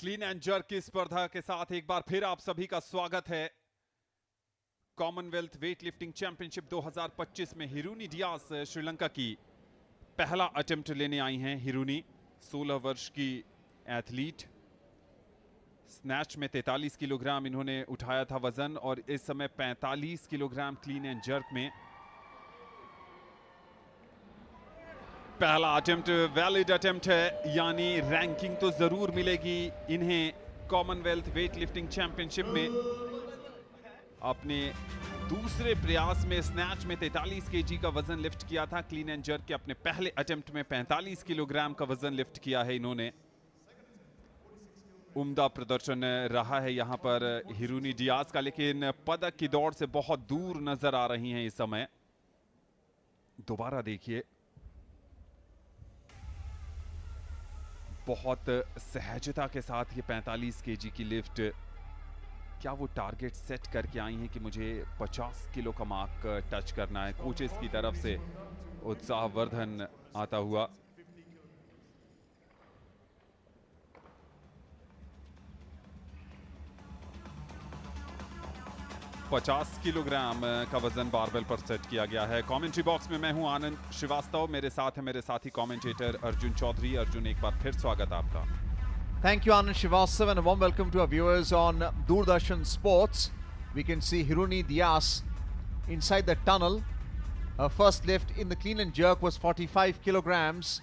Clean and jerk की स्पर्धा के साथ एक बार फिर आप सभी का स्वागत है। कॉमनवेल्थ वेट लिफ्टिंग चैंपियनशिप 2025 में हिरुनी डियास श्रीलंका की पहला अटेम्प्ट लेने आई हैं। हिरुनी 16 वर्ष की एथलीट, स्नैच में 43 किलोग्राम इन्होंने उठाया था वजन और इस समय 45 किलोग्राम क्लीन एंड जर्क में। पहला अटेम्प्ट वैलिड अटेम्प्ट है, यानी रैंकिंग तो जरूर मिलेगी इन्हें कॉमनवेल्थ वेट लिफ्टिंग चैंपियनशिप में। अपने दूसरे प्रयास में स्नैच में 43 केजी का वजन लिफ्ट किया था। क्लीन एंड जर्क के अपने पहले अटेम्प्ट में 45 किलोग्राम का वजन लिफ्ट किया है इन्होंने। उम्दा प्रदर्शन रहा है यहां पर हिरुनी डियास का, लेकिन पदक की दौड़ से बहुत दूर नजर आ रही हैं इस समय। दोबारा देखिए, बहुत सहजता के साथ ये 45 केजी की लिफ्ट। क्या वो टारगेट सेट करके आई हैं कि मुझे 50 किलो का मार्क टच करना है? कोचेस की तरफ से उत्साहवर्धन आता हुआ। पचास किलोग्राम का वजन बारबेल पर सेट किया गया है। कमेंट्री बॉक्स में मैं हूं आनंद श्रीवास्तव, मेरे साथ है मेरे साथी कमेंटेटर अर्जुन चौधरी। अर्जुन, एक बार फिर स्वागत आपका। Thank you, Anand Srivastava, and a warm welcome to our viewers on Doordarshan Sports. We can see Hiruni Dias inside the tunnel. Her first lift in the clean and jerk was 45 kilograms,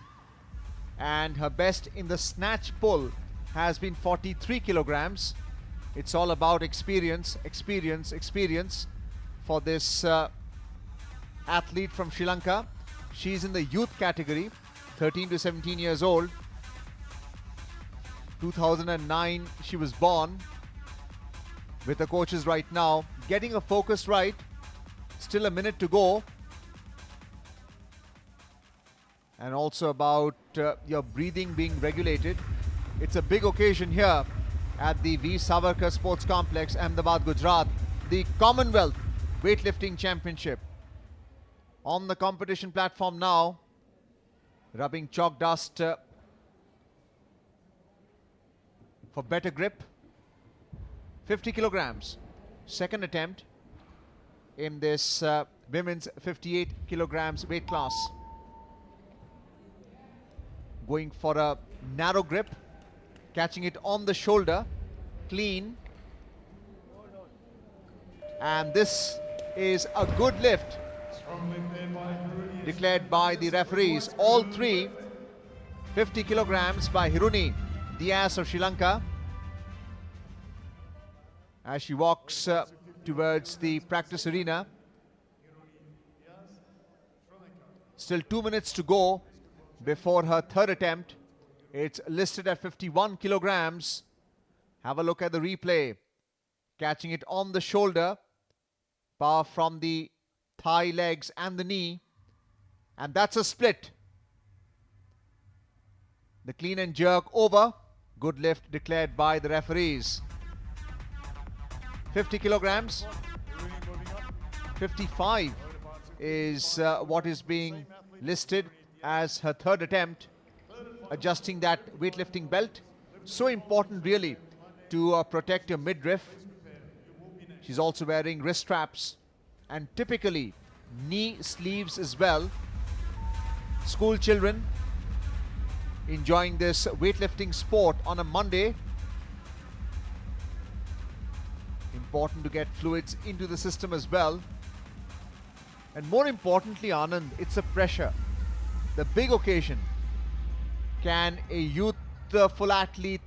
and her best in the snatch pull has been 43 kilograms. It's all about experience, experience, experience for this athlete from Sri Lanka. She's in the youth category, 13 to 17 years old. 2009 she was born, with the coaches right now getting her focus right. Still a minute to go, and also about your breathing being regulated. It's a big occasion here at the V Savarkar Sports Complex, Ahmedabad, Gujarat, the Commonwealth Weightlifting Championship. On the competition platform now, rubbing chalk dust for better grip. 50 kilograms, second attempt in this women's 58 kilograms weight class. Going for a narrow grip, catching it on the shoulder, clean. And this is a good lift, declared by the referees. All three 50 kilograms by Hiruni Dias of Sri Lanka, as she walks towards the practice arena. Still 2 minutes to go before her third attempt. It's listed at 51 kilograms. Have a look at the replay. Catching it on the shoulder, power from the thigh, legs and the knee, and that's a split. The clean and jerk over. Good lift declared by the referees. 50 kilograms. 55 is what is being listed as her third attempt. Adjusting that weightlifting belt. So important really to protect your midriff. She's also wearing wrist straps and typically knee sleeves as well. School children enjoying this weightlifting sport on a Monday. Important to get fluids into the system as well. And more importantly, Anand, it's a pressure. The big occasion. Can a youthful athlete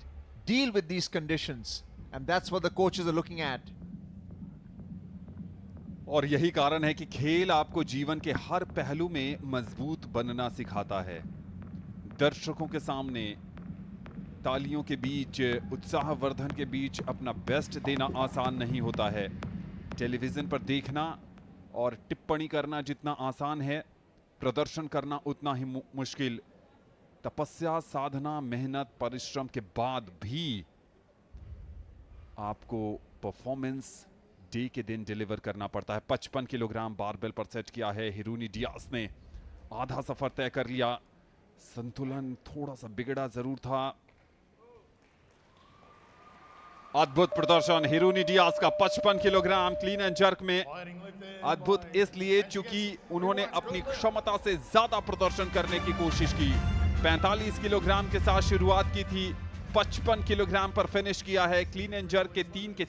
deal with these conditions? And that's what the coaches are looking at. और यही कारण है कि खेल आपको जीवन के हर पहलू में मजबूत बनना सिखाता है। दर्शकों के सामने, तालियों के बीच, उत्साहवर्धन के बीच अपना बेस्ट देना आसान नहीं होता है। टेलीविजन पर देखना और टिप्पणी करना जितना आसान है, प्रदर्शन करना उतना ही मुश्किल। तपस्या, साधना, मेहनत, परिश्रम के बाद भी आपको परफॉर्मेंस डे के दिन डिलीवर करना पड़ता है। 55 किलोग्राम बारबेल पर सेट किया है हिरुनी डियास ने। आधा सफर तय कर लिया। संतुलन थोड़ा सा बिगड़ा जरूर था। अद्भुत प्रदर्शन हिरुनी डियाज का 55 किलोग्राम क्लीन एंड जर्क में। अद्भुत इसलिए चूंकि उन्होंने अपनी क्षमता से ज्यादा प्रदर्शन करने की कोशिश की। 45 किलोग्राम के साथ शुरुआत की थी, 55 किलोग्राम पर फिनिश किया है। क्लीन एंड जर्क के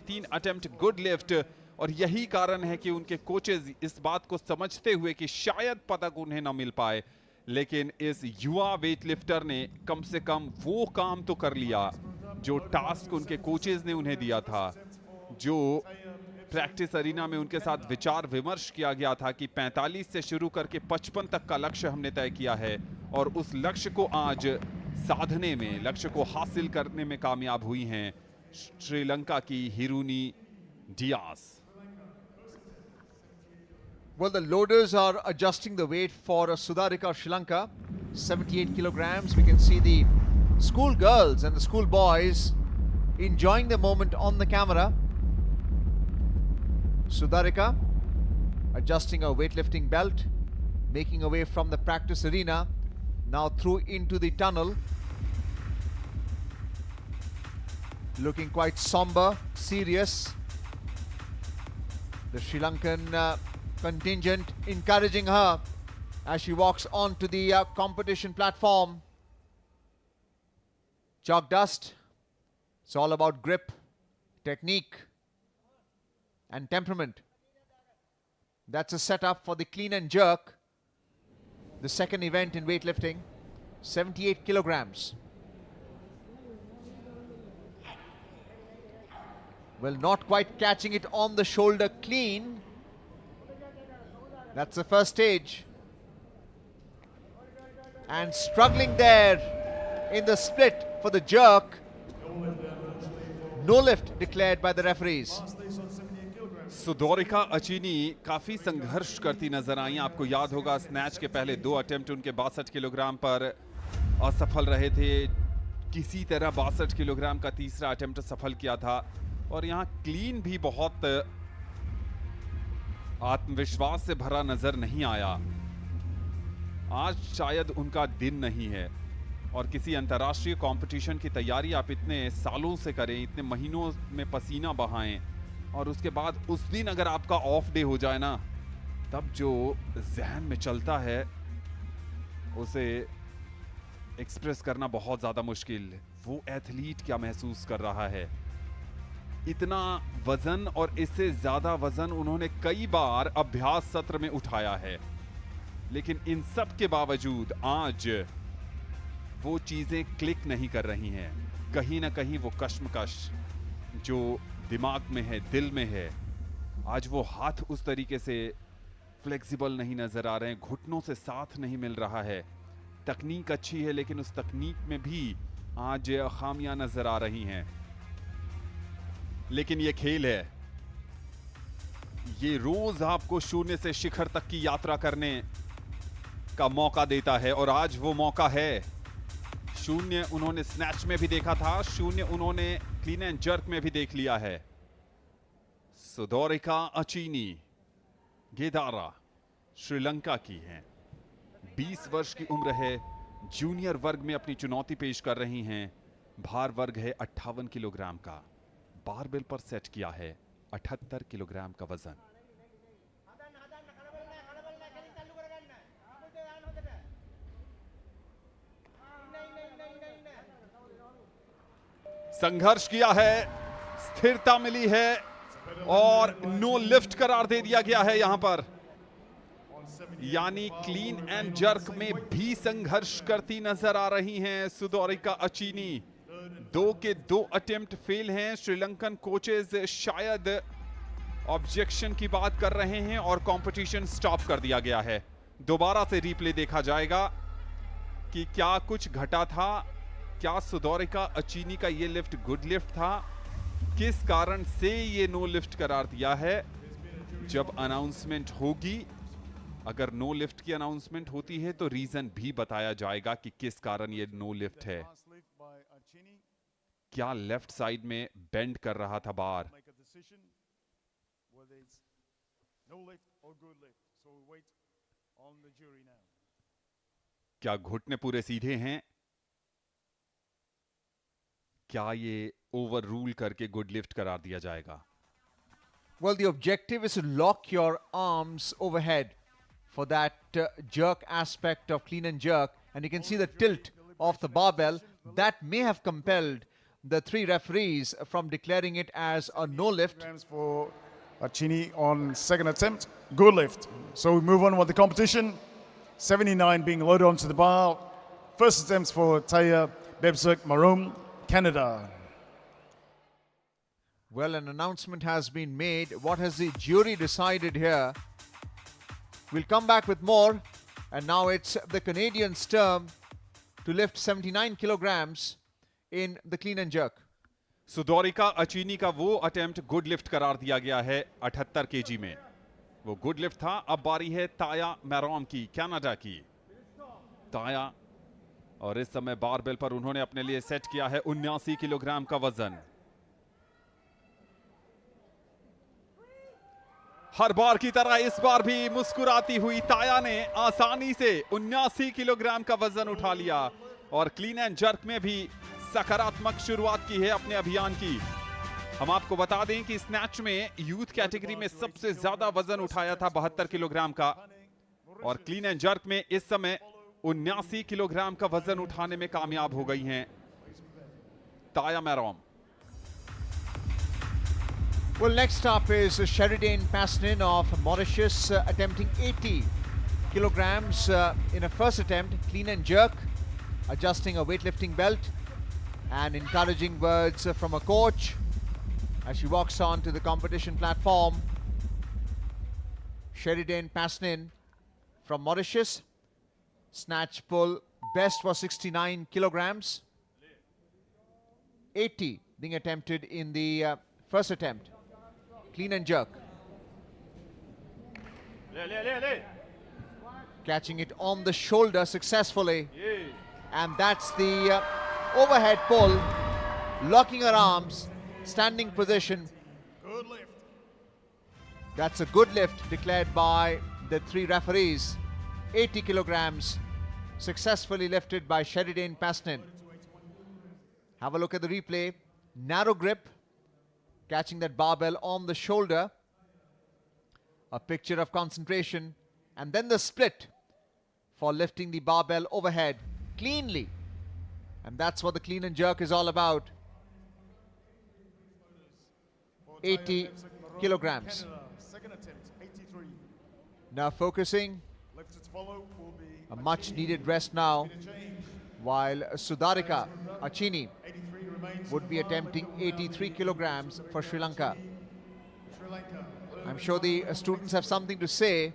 3 अटेम्प्ट गुड लिफ्ट, और यही कारण है कि उनके कोचेज इस बात को समझते हुए कि शायद पदक उन्हें न मिल पाए, लेकिन इस युवा वेट लिफ्टर ने कम से कम वो काम तो कर लिया जो टास्क उनके कोचेज ने उन्हें दिया था, जो प्रैक्टिस अरीना में उनके साथ विचार विमर्श किया गया था कि 45 से शुरू करके 55 तक का लक्ष्य हमने तय किया है, और उस लक्ष्य को आज साधने में, लक्ष्य को हासिल करने में कामयाब हुई हैं श्रीलंका की हिरुनी Diaz. Well, the loaders are adjusting the weight for Sudarika Sri Lanka, 78 kilograms. We can see the school girls and the school boys enjoying the moment on the camera. Sudarika adjusting her weightlifting belt, making her way from the practice arena, now through into the tunnel. Looking quite somber, serious. The Sri Lankan contingent encouraging her as she walks on to the competition platform. Chalk dust. It's all about grip, technique, and temperament. That's a setup for the clean and jerk, the second event in weightlifting, 78 kilograms. Well, not quite catching it on the shoulder clean. That's the first stage. And struggling there in the split for the jerk. No lift declared by the referees. सुदोरिका अचीनी काफी संघर्ष करती नजर आई। आपको याद होगा snatch के पहले 2 attempt उनके 62 किलोग्राम पर असफल रहे थे। किसी तरह 62 किलोग्राम का तीसरा अटेम्प्ट सफल किया था, और यहाँ क्लीन भी बहुत आत्मविश्वास से भरा नजर नहीं आया। आज शायद उनका दिन नहीं है, और किसी अंतर्राष्ट्रीय कंपटीशन की तैयारी आप इतने सालों से करें, इतने महीनों में पसीना बहाएं, और उसके बाद उस दिन अगर आपका ऑफ डे हो जाए ना, तब जो जहन में चलता है उसे एक्सप्रेस करना बहुत ज्यादा मुश्किल। वो एथलीट क्या महसूस कर रहा है। इतना वजन और इससे ज्यादा वजन उन्होंने कई बार अभ्यास सत्र में उठाया है, लेकिन इन सब के बावजूद आज वो चीजें क्लिक नहीं कर रही हैं। कहीं ना कहीं वो कश्मकश जो दिमाग में है, दिल में है, आज वो हाथ उस तरीके से फ्लेक्सिबल नहीं नजर आ रहे हैं, घुटनों से साथ नहीं मिल रहा है। तकनीक अच्छी है, लेकिन उस तकनीक में भी आज खामियां नजर आ रही हैं। लेकिन ये खेल है, ये रोज आपको शून्य से शिखर तक की यात्रा करने का मौका देता है, और आज वो मौका है। शून्य उन्होंने स्नैच में भी देखा था, शून्य उन्होंने क्लीन एंड जर्क में भी देख लिया है। सुदोरिका अचीनी गेदारा श्रीलंका की हैं, 20 वर्ष की उम्र है, जूनियर वर्ग में अपनी चुनौती पेश कर रही हैं। भार वर्ग है 58 किलोग्राम का, बारबेल पर सेट किया है 78 किलोग्राम का वजन। संघर्ष किया है, स्थिरता मिली है, और नो लिफ्ट करार दे दिया गया है यहां पर। यानी क्लीन एंड जर्क में भी संघर्ष करती नजर आ रही हैं सुदोरिका अचीनी। 2 के 2 अटेम्प्ट फेल हैं। श्रीलंकन कोचेज शायद ऑब्जेक्शन की बात कर रहे हैं और कंपटीशन स्टॉप कर दिया गया है। दोबारा से रिप्ले देखा जाएगा कि क्या कुछ घटा था, क्या सुदोरिका अचीनी का ये लिफ्ट गुड लिफ्ट था, किस कारण से ये नो लिफ्ट करार दिया है। जब अनाउंसमेंट होगी, अगर नो लिफ्ट की अनाउंसमेंट होती है तो रीजन भी बताया जाएगा कि किस कारण ये नो लिफ्ट है। क्या लेफ्ट साइड में बेंड कर रहा था बार, क्या घुटने पूरे सीधे हैं, क्या ये ओवर रूल करके गुड लिफ्ट करार दिया जाएगा? Well, the objective is to lock your arms overhead for that jerk aspect of clean and jerk. And you can see the tilt of the barbell. That may have compelled the three referees from declaring it as a no lift. For Achini on second attempt, good lift. So we move on with the competition. 79 being loaded onto the bar. First attempts for Taya Bebsuk Maroon, Canada. Well, an announcement has been made. What has the jury decided here? We'll come back with more. And now it's the Canadians' turn to lift 79 kilograms in the clean and jerk. सुदौरिका अचीनी का वो attempt good lift करार दिया गया है 78 KG में। वो good lift था। अब बारी है ताया मैरोम की, कनाडा की। ताया, और इस समय बारबेल पर उन्होंने अपने लिए सेट किया है 79 किलोग्राम का वजन। हर बार की तरह इस बार भी मुस्कुराती हुई ताया ने आसानी से 79 किलोग्राम का वजन उठा लिया और क्लीन एंड जर्क में भी सकारात्मक शुरुआत की है अपने अभियान की। हम आपको बता दें कि स्नैच में यूथ कैटेगरी में सबसे ज्यादा वजन उठाया था 72 किलोग्राम का, और क्लीन एंड जर्क में इस समय 79 किलोग्राम का वजन उठाने में कामयाब हो गई हैं ताया मैरोम। Well, next up is Sheridan Pasnin of Mauritius, attempting 80 kilograms in a first attempt, clean and jerk, adjusting a weightlifting belt, and encouraging words from a coach as she walks on to the competition platform. Sheridan Pasnin from Mauritius, snatch pull best was 69 kilograms, 80 being attempted in the first attempt. Clean and jerk. Catching it on the shoulder successfully. And that's the overhead pull. Locking her arms. Standing position. Good lift. That's a good lift declared by the three referees. 80 kilograms successfully lifted by Sheridan Pasnin. Have a look at the replay. Narrow grip. Catching that barbell on the shoulder. A picture of concentration. And then the split for lifting the barbell overhead cleanly. And that's what the clean and jerk is all about. 80 kilograms. Second attempt, 83. Now focusing. Lifted to follow will be A much needed rest now. While Sudarika Achini 83 remains. would be attempting 83 kilograms for Sri Lanka. Sri Lanka. I'm sure the students have something to say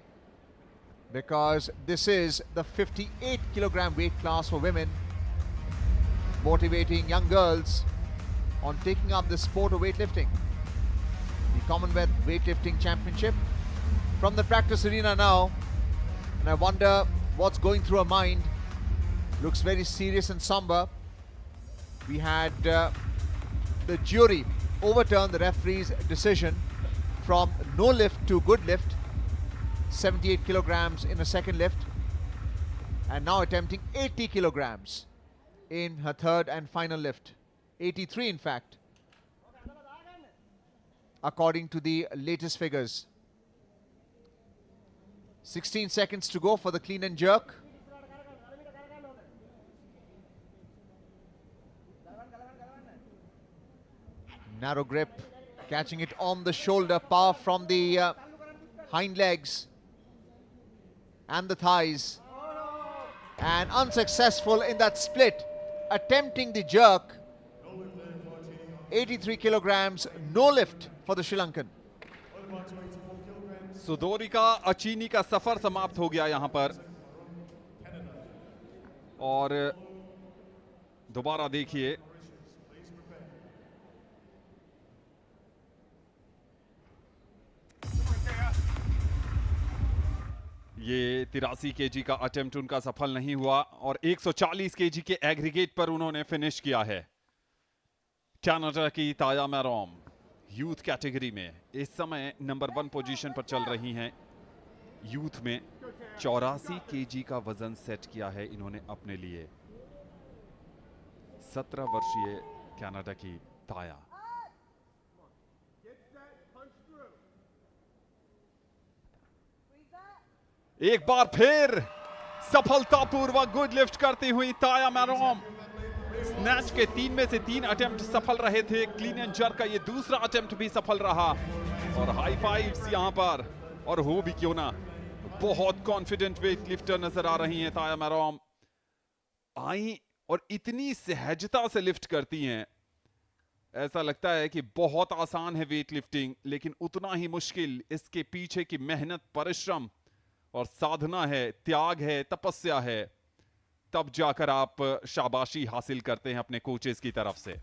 because this is the 58 kilogram weight class for women, motivating young girls on taking up the sport of weightlifting. The Commonwealth Weightlifting Championship from the practice arena now, and I wonder what's going through her mind. Looks very serious and somber. We had the jury overturn the referee's decision from no lift to good lift, 78 kilograms in a second lift, and now attempting 80 kilograms in her third and final lift. 83 in fact, according to the latest figures. 16 seconds to go for the clean and jerk. Narrow grip, catching it on the shoulder, power from the hind legs and the thighs, and unsuccessful in that split, attempting the jerk. 83 kilograms, no lift for the Sri Lankan. सुदौरिका अचीनी का सफर समाप्त हो गया यहां पर, और दोबारा देखिए ये 83 केजी का अटेम्प्ट उनका सफल नहीं हुआ और 140 केजी के एग्रीगेट पर उन्होंने फिनिश किया है। कनाडा की ताया मैरोम यूथ कैटेगरी में इस समय नंबर 1 पोजीशन पर चल रही हैं। यूथ में 84 केजी का वजन सेट किया है इन्होंने अपने लिए। 17 वर्षीय कनाडा की ताया। एक बार फिर सफलतापूर्वक गुड लिफ्ट करती हुई ताया मैरोम। स्नैच के 3 में से 3 अटेम्प्ट सफल रहे थे। क्लीन एंड जर्क का ये दूसरा अटेम्प्ट भी सफल रहा और हाई फाइव्स यहां पर, और हो भी क्यों ना, बहुत कॉन्फिडेंट वेट लिफ्टर नजर आ रही हैं ताया मैरोम। आई और इतनी सहजता से लिफ्ट करती हैं, ऐसा लगता है कि बहुत आसान है वेट लिफ्टिंग, लेकिन उतना ही मुश्किल इसके पीछे की मेहनत, परिश्रम और साधना है, त्याग है, तपस्या है। तब जाकर आप शाबाशी हासिल करते हैं अपने कोचेस की तरफ से।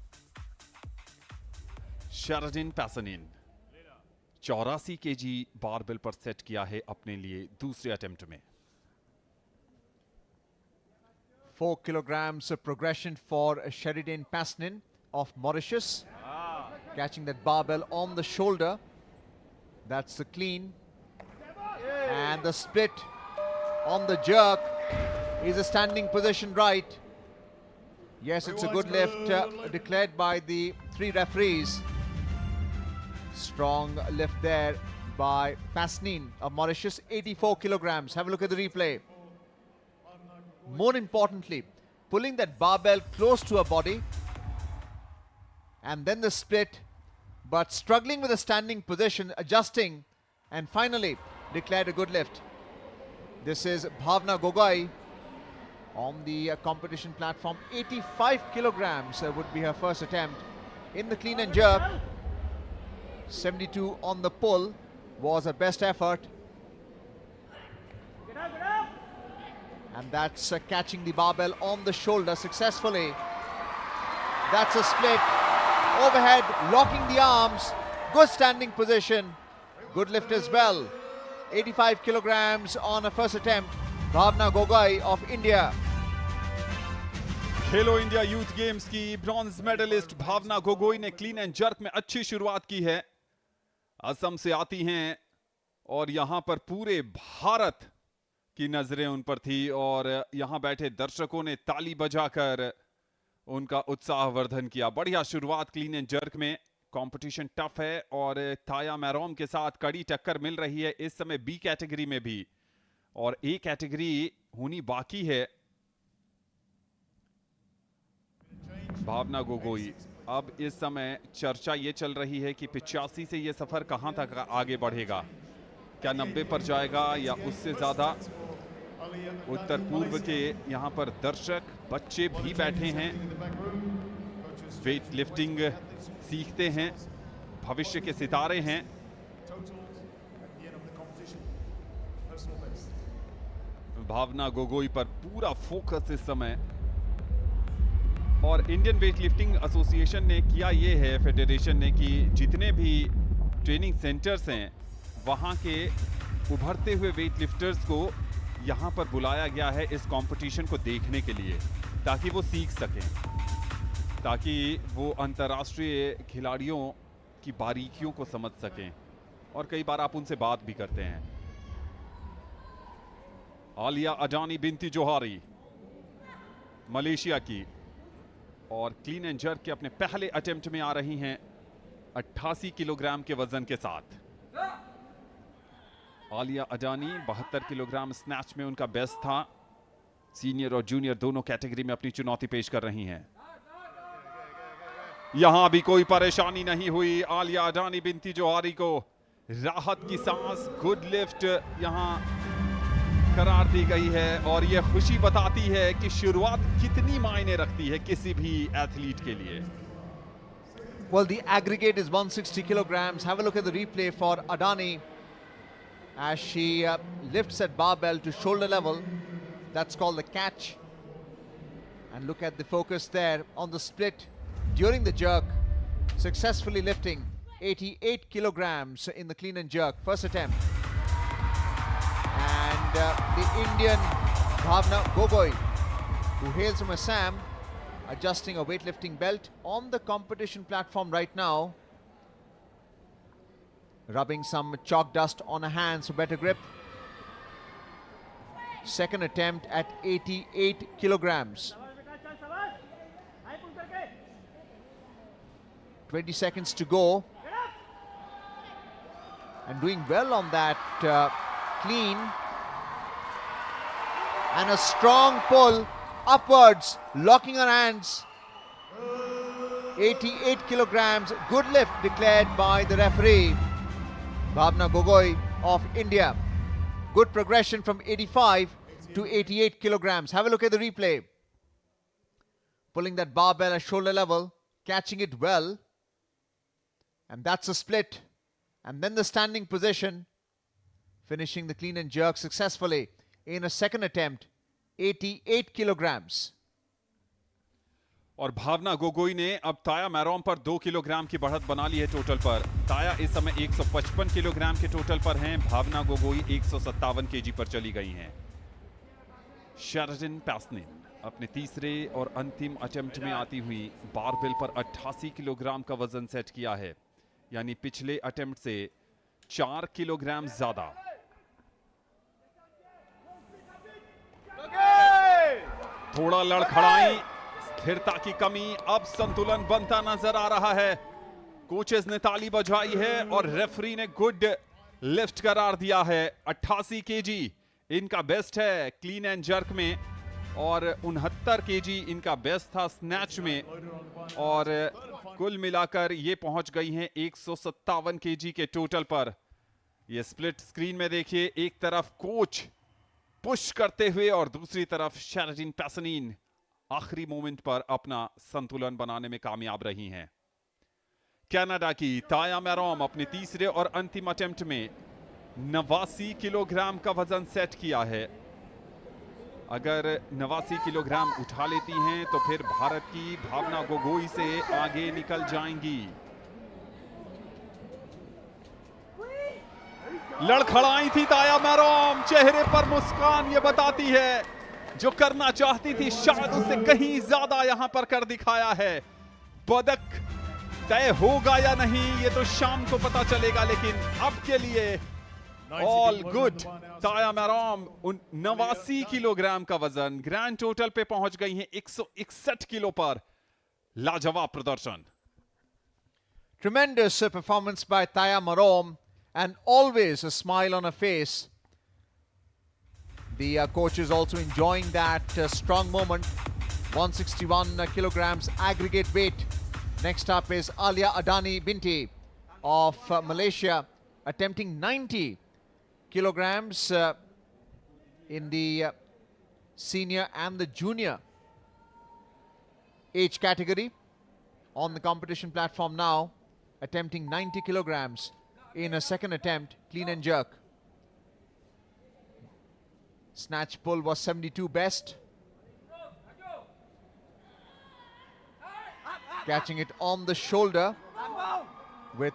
शेरिडन पैसनिन 84 केजी बारबेल पर सेट किया है अपने लिए दूसरे अटेम्प्ट में। 4 kilograms of progression for Sheridan Pasnin of Mauritius. Catching that barbell on the shoulder. That's the clean. And the split on the jerk is a standing position right. Yes, it's a good lift declared by the 3 referees. Strong lift there by Pasnin of Mauritius, 84 kilograms. Have a look at the replay. More importantly, pulling that barbell close to her body and then the split, but struggling with the standing position, adjusting, and finally declared a good lift. This is Bhavna Gogoi on the competition platform. 85 kilograms would be her first attempt in the clean and jerk. 72 on the pull was her best effort. And that's catching the barbell on the shoulder successfully. That's a split. Overhead, locking the arms. Good standing position. Good lift as well. 85 kilograms on a first attempt. Bhavna Gogoi of India. Khelo India youth games की bronze medallist भावना गोगोई ने clean and jerk में अच्छी शुरुआत की है। असम से आती हैं और यहां पर पूरे भारत की नजरें उन पर थी और यहां बैठे दर्शकों ने ताली बजाकर उनका उत्साहवर्धन किया। बढ़िया शुरुआत क्लीन एंड जर्क में। कंपटीशन टफ है और ताया मैरोम के साथ कड़ी टक्कर मिल रही है इस समय बी कैटेगरी में भी, और ए कैटेगरी होनी बाकी है। भावना गोगोई, अब इस समय चर्चा ये चल रही है कि 85 से ये सफर कहां तक आगे बढ़ेगा, क्या 90 पर जाएगा या उससे ज्यादा। उत्तर पूर्व के यहां पर दर्शक, बच्चे भी बैठे हैं, वेट लिफ्टिंग सीखते हैं, भविष्य के सितारे हैं। भावना गोगोई पर पूरा फोकस इस समय। और इंडियन वेट लिफ्टिंग एसोसिएशन ने किया ये है, फेडरेशन ने, कि जितने भी ट्रेनिंग सेंटर्स हैं वहाँ के उभरते हुए वेट लिफ्टर्स को यहाँ पर बुलाया गया है इस कंपटीशन को देखने के लिए, ताकि वो सीख सकें, ताकि वो अंतर्राष्ट्रीय खिलाड़ियों की बारीकियों को समझ सकें, और कई बार आप उनसे बात भी करते हैं। आलिया अडानी बिनती जोहारी मलेशिया की, और क्लीन एंड जर्क के अपने पहले अटेम्प्ट में आ रही हैं 88 किलोग्राम के वजन के साथ। आलिया अडानी 72 किलोग्राम स्नैच में उनका बेस्ट था। सीनियर और जूनियर दोनों कैटेगरी में अपनी चुनौती पेश कर रही हैं। यहां भी कोई परेशानी नहीं हुई। आलिया अडानी बिनती जोहारी को राहत की सांस, गुड लिफ्ट यहां करार दी गई है, और यह खुशी बताती है कि शुरुआत कितनी मायने रखती है किसी भी एथलीट के लिए। Well, the aggregate is 160 kilograms. Have a look at the replay for Adani as she lifts that barbell to shoulder level. That's called the catch. And look at the focus there on the split during the jerk. Successfully lifting 88 kilograms in the clean and jerk. First attempt. And the Indian Bhavna Gogoi, who hails from Assam, adjusting a weightlifting belt on the competition platform right now. Rubbing some chalk dust on her hands for better grip. Second attempt at 88 kilograms. 20 seconds to go. And doing well on that clean. And a strong pull upwards, locking her hands. 88 kilograms, good lift declared by the referee, Bhavna Gogoi of India. Good progression from 85 to 88 kilograms. Have a look at the replay. Pulling that barbell at shoulder level, catching it well. And that's a split. And then the standing position, finishing the clean and jerk successfully in a second attempt, 88 kilograms. और भावना गोगोई ने अब ताया मैरोम पर 2 kilogram की बढ़त बना ली है total पर। ताया इस समय 155 किलोग्राम के टोटल पर हैं, भावना गोगोई 157 केजी पर चली गई हैं। शेरिडन पैसनिन अपने तीसरे और अंतिम अटेम्प्ट में आती हुई बारबेल पर 88 किलोग्राम का वजन सेट किया है, यानी पिछले अटेम्प्ट से 4 किलोग्राम ज्यादा। थोड़ा लड़खड़ाई, स्थिरता की कमी, अब संतुलन बनता नजर आ रहा है। कोचेस ने ताली बजाई है और रेफरी ने गुड लिफ्ट करार दिया है। 88 केजी इनका बेस्ट है क्लीन एंड जर्क में और 69 केजी इनका बेस्ट था स्नैच में, और कुल मिलाकर ये पहुंच गई हैं 157 केजी के टोटल पर। ये स्प्लिट स्क्रीन में देखिए, एक तरफ कोच पुश करते हुए और दूसरी तरफ शेरिडन पैसनिन आखिरी मोमेंट पर अपना संतुलन बनाने में कामयाब रही हैं। कनाडा की ताया मैरोम अपने तीसरे और अंतिम अटेम्प्ट में 89 किलोग्राम का वजन सेट किया है। अगर 89 किलोग्राम उठा लेती हैं तो फिर भारत की भावना गोगोई से आगे निकल जाएंगी। लड़खड़ाई थी ताया मैरोम, चेहरे पर मुस्कान ये बताती है जो करना चाहती थी शायद उससे कहीं ज्यादा यहां पर कर दिखाया है। पदक तय होगा या नहीं ये तो शाम को पता चलेगा, लेकिन अब के लिए ऑल गुड। ताया मैरोम 89 किलोग्राम का वजन ग्रैंड टोटल पे पहुंच गई हैं 161 किलो पर। लाजवाब प्रदर्शन। Tremendous performance by Taya Marom, and always a smile on her face. The coach is also enjoying that strong moment. 161 kilograms aggregate weight. Next up is Alia Adani Binti of Malaysia, attempting 90 kilograms in the senior and the junior age category. On the competition platform now, attempting 90 kilograms in a second attempt, clean and jerk. Snatch pull was 72 best. Catching it on the shoulder with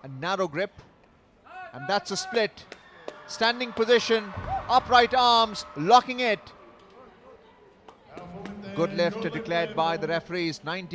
a narrow grip. And that's a split. Standing position, upright arms, locking it. Good lift declared by the referees. 90